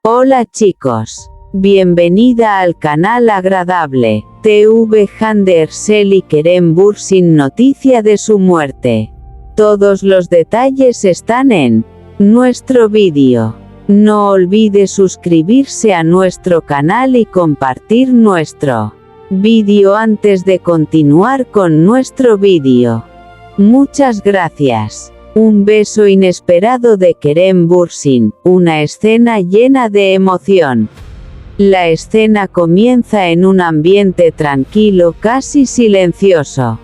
Hola chicos. Bienvenida al canal agradable. TV Hande Erçel y Kerem Bürsin noticia de su muerte. Todos los detalles están en nuestro vídeo. No olvide suscribirse a nuestro canal y compartir nuestro vídeo antes de continuar con nuestro vídeo. Muchas gracias. Un beso inesperado de Kerem Bürsin, una escena llena de emoción. La escena comienza en un ambiente tranquilo, casi silencioso.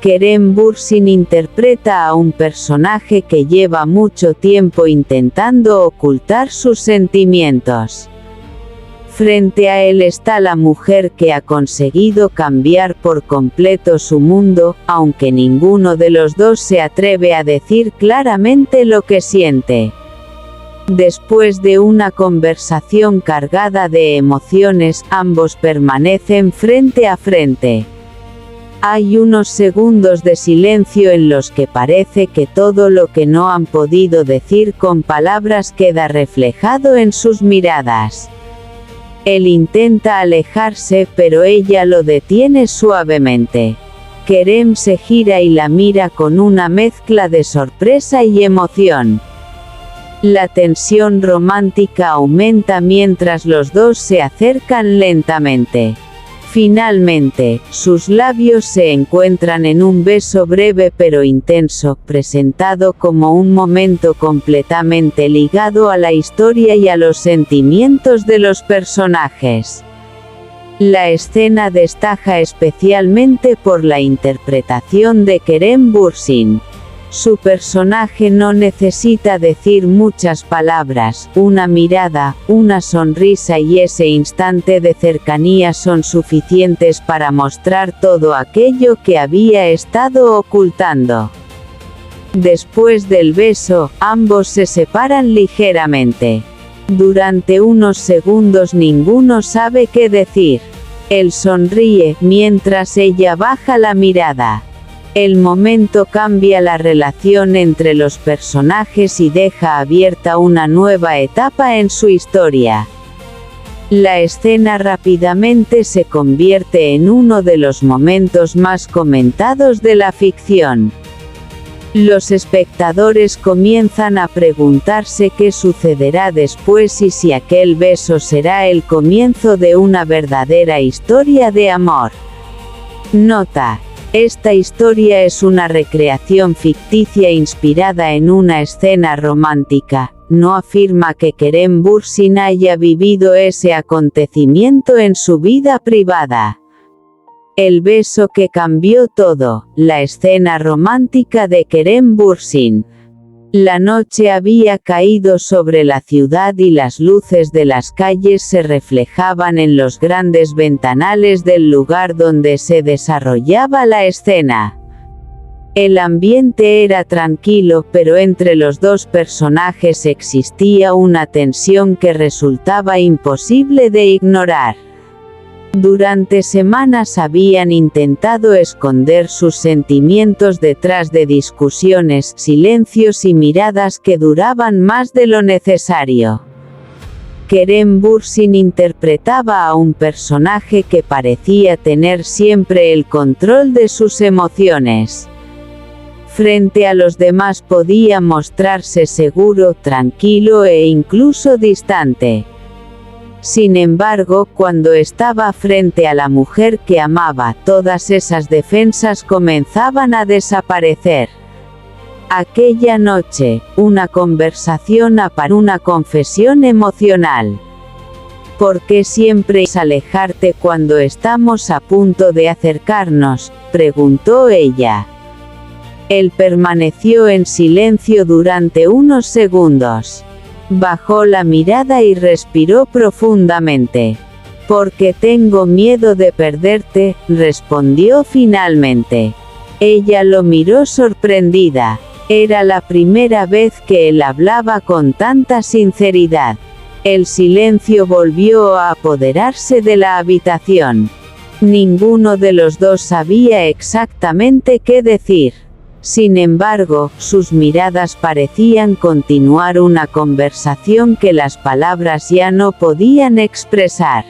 Kerem Bürsin interpreta a un personaje que lleva mucho tiempo intentando ocultar sus sentimientos. Frente a él está la mujer que ha conseguido cambiar por completo su mundo, aunque ninguno de los dos se atreve a decir claramente lo que siente. Después de una conversación cargada de emociones, ambos permanecen frente a frente. Hay unos segundos de silencio en los que parece que todo lo que no han podido decir con palabras queda reflejado en sus miradas. Él intenta alejarse, pero ella lo detiene suavemente. Kerem se gira y la mira con una mezcla de sorpresa y emoción. La tensión romántica aumenta mientras los dos se acercan lentamente. Finalmente, sus labios se encuentran en un beso breve pero intenso, presentado como un momento completamente ligado a la historia y a los sentimientos de los personajes. La escena destaca especialmente por la interpretación de Kerem Bürsin. Su personaje no necesita decir muchas palabras, una mirada, una sonrisa y ese instante de cercanía son suficientes para mostrar todo aquello que había estado ocultando. Después del beso, ambos se separan ligeramente. Durante unos segundos ninguno sabe qué decir. Él sonríe, mientras ella baja la mirada. El momento cambia la relación entre los personajes y deja abierta una nueva etapa en su historia. La escena rápidamente se convierte en uno de los momentos más comentados de la ficción. Los espectadores comienzan a preguntarse qué sucederá después y si aquel beso será el comienzo de una verdadera historia de amor. Nota: esta historia es una recreación ficticia inspirada en una escena romántica. No afirma que Kerem Bürsin haya vivido ese acontecimiento en su vida privada. El beso que cambió todo, la escena romántica de Kerem Bürsin. La noche había caído sobre la ciudad y las luces de las calles se reflejaban en los grandes ventanales del lugar donde se desarrollaba la escena. El ambiente era tranquilo, pero entre los dos personajes existía una tensión que resultaba imposible de ignorar. Durante semanas habían intentado esconder sus sentimientos detrás de discusiones, silencios y miradas que duraban más de lo necesario. Kerem Bürsin interpretaba a un personaje que parecía tener siempre el control de sus emociones. Frente a los demás podía mostrarse seguro, tranquilo e incluso distante. Sin embargo, cuando estaba frente a la mujer que amaba, todas esas defensas comenzaban a desaparecer. Aquella noche, una conversación apareció, una confesión emocional. ¿Por qué siempre es alejarte cuando estamos a punto de acercarnos?, preguntó ella. Él permaneció en silencio durante unos segundos. Bajó la mirada y respiró profundamente. «Porque tengo miedo de perderte», respondió finalmente. Ella lo miró sorprendida. Era la primera vez que él hablaba con tanta sinceridad. El silencio volvió a apoderarse de la habitación. Ninguno de los dos sabía exactamente qué decir. Sin embargo, sus miradas parecían continuar una conversación que las palabras ya no podían expresar.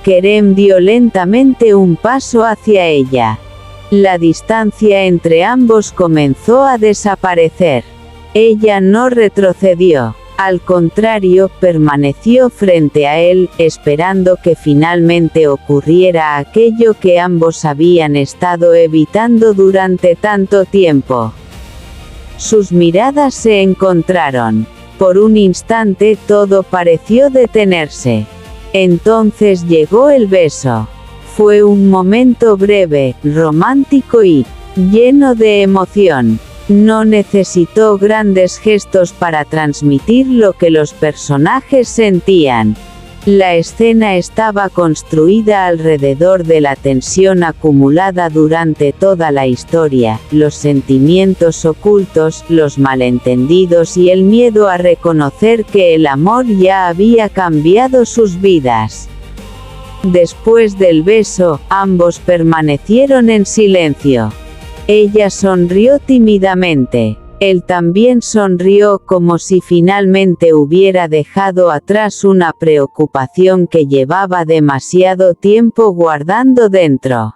Kerem dio lentamente un paso hacia ella. La distancia entre ambos comenzó a desaparecer. Ella no retrocedió. Al contrario, permaneció frente a él, esperando que finalmente ocurriera aquello que ambos habían estado evitando durante tanto tiempo. Sus miradas se encontraron. Por un instante todo pareció detenerse. Entonces llegó el beso. Fue un momento breve, romántico y lleno de emoción. No necesitó grandes gestos para transmitir lo que los personajes sentían. La escena estaba construida alrededor de la tensión acumulada durante toda la historia, los sentimientos ocultos, los malentendidos y el miedo a reconocer que el amor ya había cambiado sus vidas. Después del beso, ambos permanecieron en silencio. Ella sonrió tímidamente. Él también sonrió como si finalmente hubiera dejado atrás una preocupación que llevaba demasiado tiempo guardando dentro.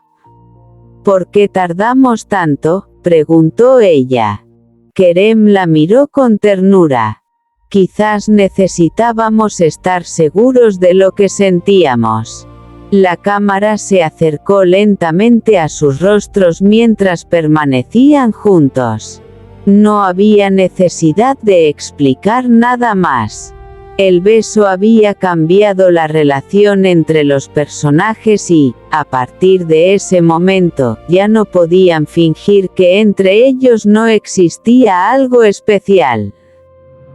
¿Por qué tardamos tanto?, preguntó ella. Kerem la miró con ternura. Quizás necesitábamos estar seguros de lo que sentíamos. La cámara se acercó lentamente a sus rostros mientras permanecían juntos. No había necesidad de explicar nada más. El beso había cambiado la relación entre los personajes y, a partir de ese momento, ya no podían fingir que entre ellos no existía algo especial.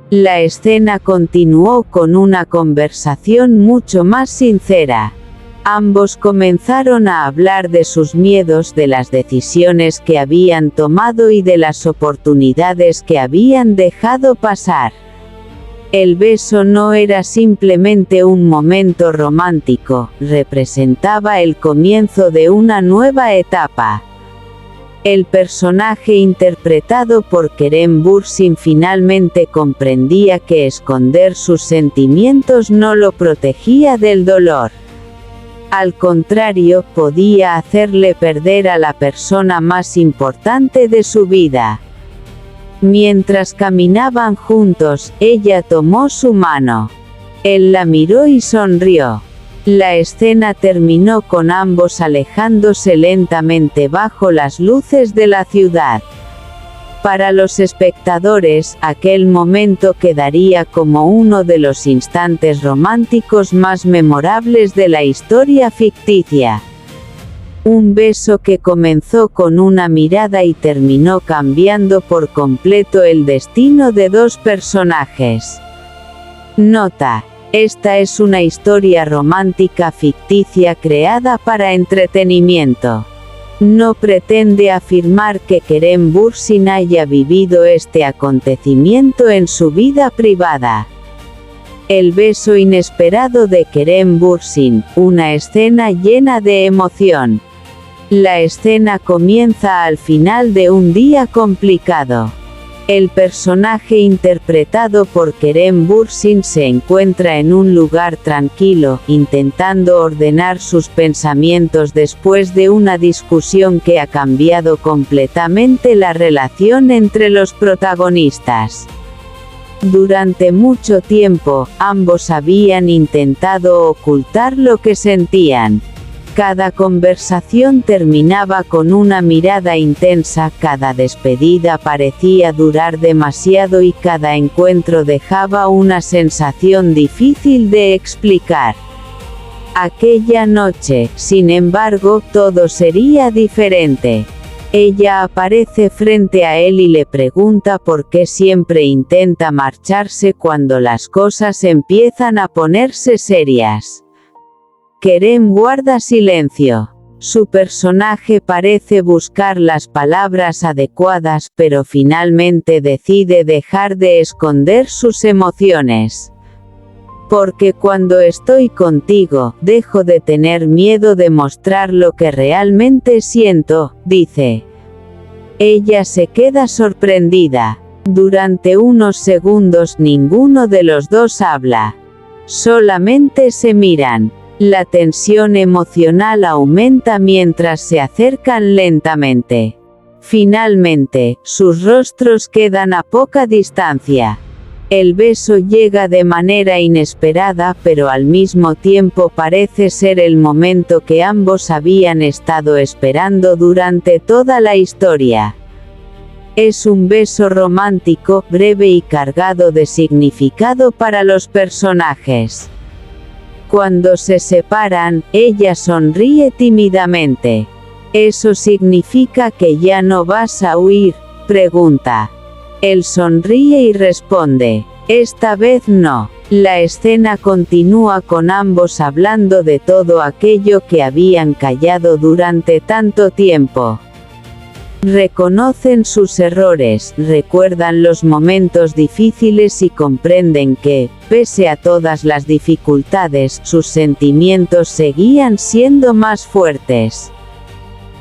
La escena continuó con una conversación mucho más sincera. Ambos comenzaron a hablar de sus miedos, de las decisiones que habían tomado y de las oportunidades que habían dejado pasar. El beso no era simplemente un momento romántico, representaba el comienzo de una nueva etapa. El personaje interpretado por Kerem Bürsin finalmente comprendía que esconder sus sentimientos no lo protegía del dolor. Al contrario, podía hacerle perder a la persona más importante de su vida. Mientras caminaban juntos, ella tomó su mano. Él la miró y sonrió. La escena terminó con ambos alejándose lentamente bajo las luces de la ciudad. Para los espectadores, aquel momento quedaría como uno de los instantes románticos más memorables de la historia ficticia. Un beso que comenzó con una mirada y terminó cambiando por completo el destino de dos personajes. Nota: esta es una historia romántica ficticia creada para entretenimiento. No pretende afirmar que Kerem Bürsin haya vivido este acontecimiento en su vida privada. El beso inesperado de Kerem Bürsin, una escena llena de emoción. La escena comienza al final de un día complicado. El personaje interpretado por Kerem Bürsin se encuentra en un lugar tranquilo, intentando ordenar sus pensamientos después de una discusión que ha cambiado completamente la relación entre los protagonistas. Durante mucho tiempo, ambos habían intentado ocultar lo que sentían. Cada conversación terminaba con una mirada intensa, cada despedida parecía durar demasiado y cada encuentro dejaba una sensación difícil de explicar. Aquella noche, sin embargo, todo sería diferente. Ella aparece frente a él y le pregunta por qué siempre intenta marcharse cuando las cosas empiezan a ponerse serias. Kerem guarda silencio. Su personaje parece buscar las palabras adecuadas, pero finalmente decide dejar de esconder sus emociones. Porque cuando estoy contigo, dejo de tener miedo de mostrar lo que realmente siento, dice. Ella se queda sorprendida. Durante unos segundos ninguno de los dos habla. Solamente se miran. La tensión emocional aumenta mientras se acercan lentamente. Finalmente, sus rostros quedan a poca distancia. El beso llega de manera inesperada, pero al mismo tiempo parece ser el momento que ambos habían estado esperando durante toda la historia. Es un beso romántico, breve y cargado de significado para los personajes. Cuando se separan, ella sonríe tímidamente. ¿Eso significa que ya no vas a huir?, pregunta. Él sonríe y responde, esta vez no. La escena continúa con ambos hablando de todo aquello que habían callado durante tanto tiempo. Reconocen sus errores, recuerdan los momentos difíciles y comprenden que, pese a todas las dificultades, sus sentimientos seguían siendo más fuertes.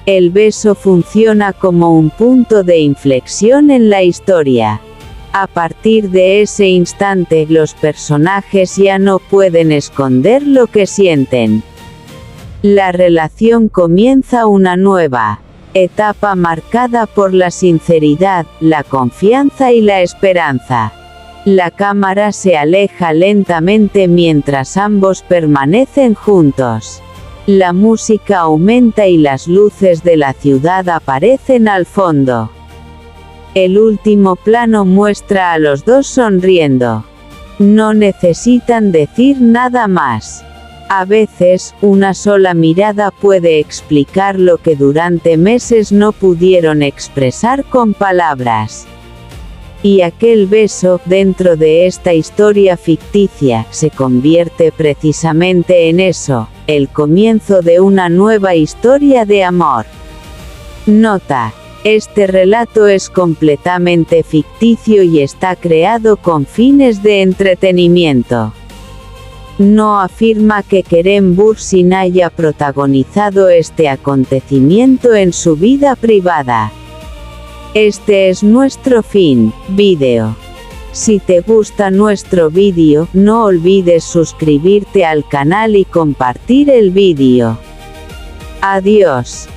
El beso funciona como un punto de inflexión en la historia. A partir de ese instante, los personajes ya no pueden esconder lo que sienten. La relación comienza una nueva etapa marcada por la sinceridad, la confianza y la esperanza. La cámara se aleja lentamente mientras ambos permanecen juntos. La música aumenta y las luces de la ciudad aparecen al fondo. El último plano muestra a los dos sonriendo. No necesitan decir nada más. A veces, una sola mirada puede explicar lo que durante meses no pudieron expresar con palabras. Y aquel beso, dentro de esta historia ficticia, se convierte precisamente en eso, el comienzo de una nueva historia de amor. Nota: este relato es completamente ficticio y está creado con fines de entretenimiento. No afirma que Kerem Bürsin haya protagonizado este acontecimiento en su vida privada. Este es nuestro fin, vídeo. Si te gusta nuestro vídeo, no olvides suscribirte al canal y compartir el vídeo. Adiós.